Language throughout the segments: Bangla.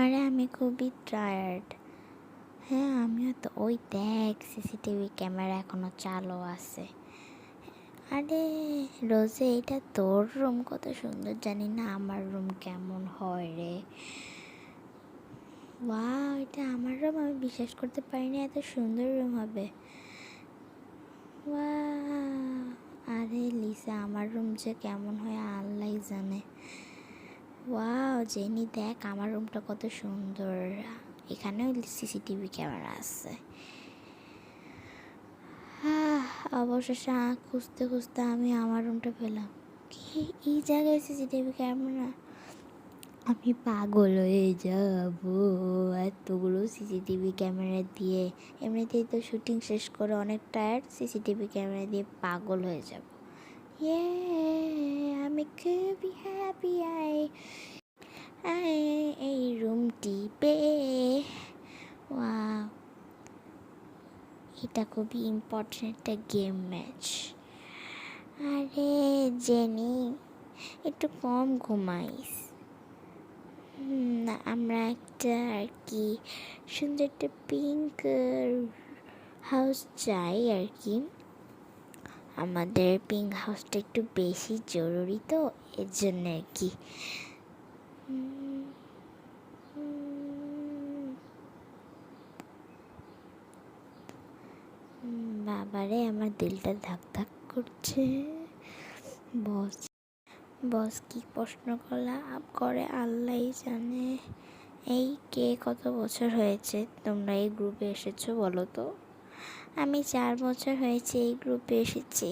আরে আমি খুবই টায়ার্ড। হ্যাঁ আমিও তো। ওই দেখ সিসিটিভি ক্যামেরা এখনো চালু আছে। আরে রোজে, এটা তোর রুম, কত সুন্দর। জানি না আমার রুম কেমন হয় রে। ওয়াও, এটা আমার রুম। আমি বিশ্বাস করতে পারিনি এত সুন্দর রুম হবে। ওয়াও। আরে লিসা, আমার রুম যে কেমন হয় আল্লাহ জানে। ওয়াও জেনি, দেখ আমার রুমটা কত সুন্দর। এখানেও সিসিটিভি ক্যামেরা আছে। অবশেষে খুঁজতে খুঁজতে আমি আমার রুমটা পেলাম। কি এই জায়গায় সিসিটিভি ক্যামেরা? আমি পাগল হয়ে যাব এতগুলো সিসিটিভি ক্যামেরা দিয়ে। এমনিতেই তো শুটিং শেষ করে অনেক টায়ার্ড, সিসিটিভি ক্যামেরা দিয়ে পাগল হয়ে যাব। ইয়ে, আমি খুবই হ্যাপি। এই রুমটি পেয়ে। ওয়াও, এটা খুবই ইম্পর্টেন্ট একটা গেম ম্যাচ। আরে জেনি, একটু কম ঘুমাইস না? আমরা একটা আর কি সুন্দর একটা পিঙ্ক হাউস চাই আর কি। আমাদের পিঙ্ক হাউসটা একটু বেশি জরুরি তো, এর জন্য আর কি। বাবারে, আমার দিলটা ধাক ধাক করছে। বস বস কি প্রশ্ন করে আল্লাহ জানে। এই কে, কত বছর হয়েছে তোমরা এই গ্রুপে এসেছো বলো তো? আমি 4 বছর হয়েছে এই গ্রুপে এসেছি।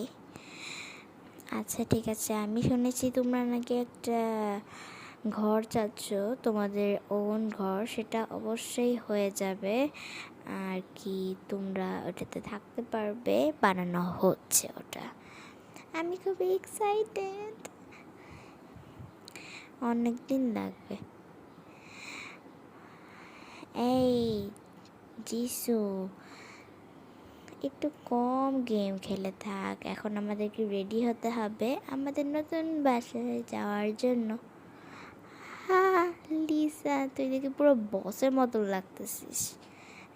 আচ্ছা ঠিক আছে, আমি শুনেছি তোমরা নাকি একটা ঘর চাচ্ছ, তোমাদের ওন ঘর। সেটা অবশ্যই হয়ে যাবে আর কি। তোমরা ওটাতে থাকতে পারবে, বানানো হচ্ছে ওটা। আমি খুবই এক্সাইটেড। অনেক দিন লাগবে। এই জিসু, একটু কম গেম খেলে থাক। এখন আমাদেরকে রেডি হতে হবে আমাদের নতুন বাসায় যাওয়ার জন্য। হ্যাঁ লিসা, তুই দেখি পুরো বসের মতো লাগতেছিস।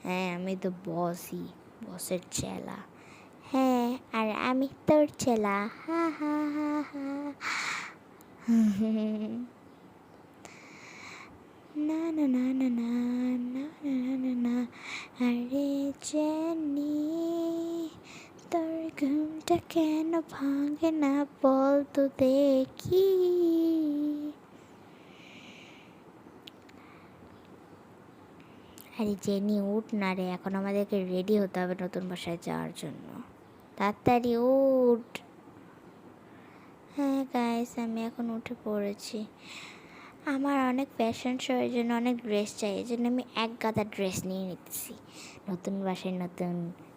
হ্যাঁ আমি তো বসই, বসের চেলা। হ্যাঁ আর আমি তোর চেলা। হা হা হা হা। না না না না না না না না না। আরে জেনি, তোর ঘুমটা কেন ভাঙে না বল তো দেখি। আরে জেনি উঠ না রে, এখন আমাদেরকে রেডি হতে হবে নতুন বাসায় যাওয়ার জন্য। তাড়াতাড়ি উঠ। হ্যাঁ গাইস, আমি এখন উঠে পড়েছি। আমার অনেক ফ্যাশন শো, এর জন্য অনেক ড্রেস চাই। এই জন্য আমি এক গাদা ড্রেস নিয়ে নিতেছি। নতুন বাসায় নতুন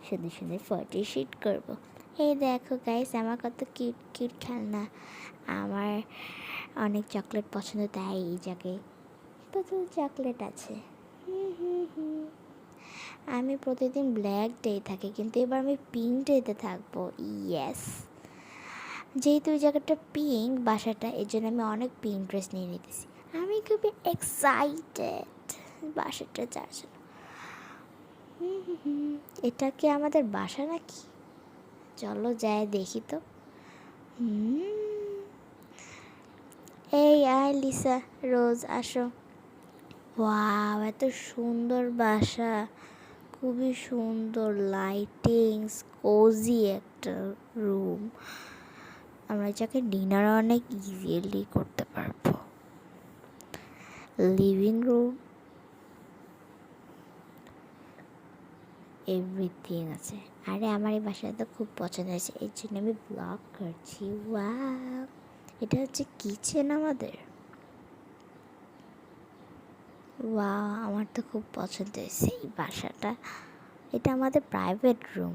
সুন্দর সুন্দর ফটোশুট করব। এই দেখো গাইস, আমার কত কিউট কিউট খেলনা। আমার অনেক চকলেট পছন্দ, তাই এই জায়গায় কত চকলেট আছে। আমি প্রতিদিন ব্ল্যাক ডে থাকি, কিন্তু এবার আমি পিঙ্ক ডেতে থাকবো। ইয়েস, যেহেতু ওই জায়গাটা পিঙ্ক বাসাটা, এর জন্য আমি অনেক পিঙ্ক ড্রেস নিয়ে নিতেছি। আমি খুবই এক্সাইটেড বাসাটা যাওয়ার জন্য। এটা কি আমাদের বাসা নাকি? চলো যাই দেখি তো। এই আয় লিসা, রোজ আসো। ওয়াও, এত সুন্দর বাসা, খুবই সুন্দর লাইটিংস, কোজি একটা রুম। আমরা যাকে ডিনার অনেক ইজিলি করতে পারবো। লিভিং রুম, এভরিথিং আছে। আরে আমার এই বাসাটা তো খুব পছন্দ হয়েছে, এর জন্য আমি ব্লগ করছি। ওয়াও, এটা হচ্ছে কিচেন আমাদের। ওয়াও, আমার তো খুব পছন্দ হয়েছে এই বাসাটা। এটা আমাদের প্রাইভেট রুম।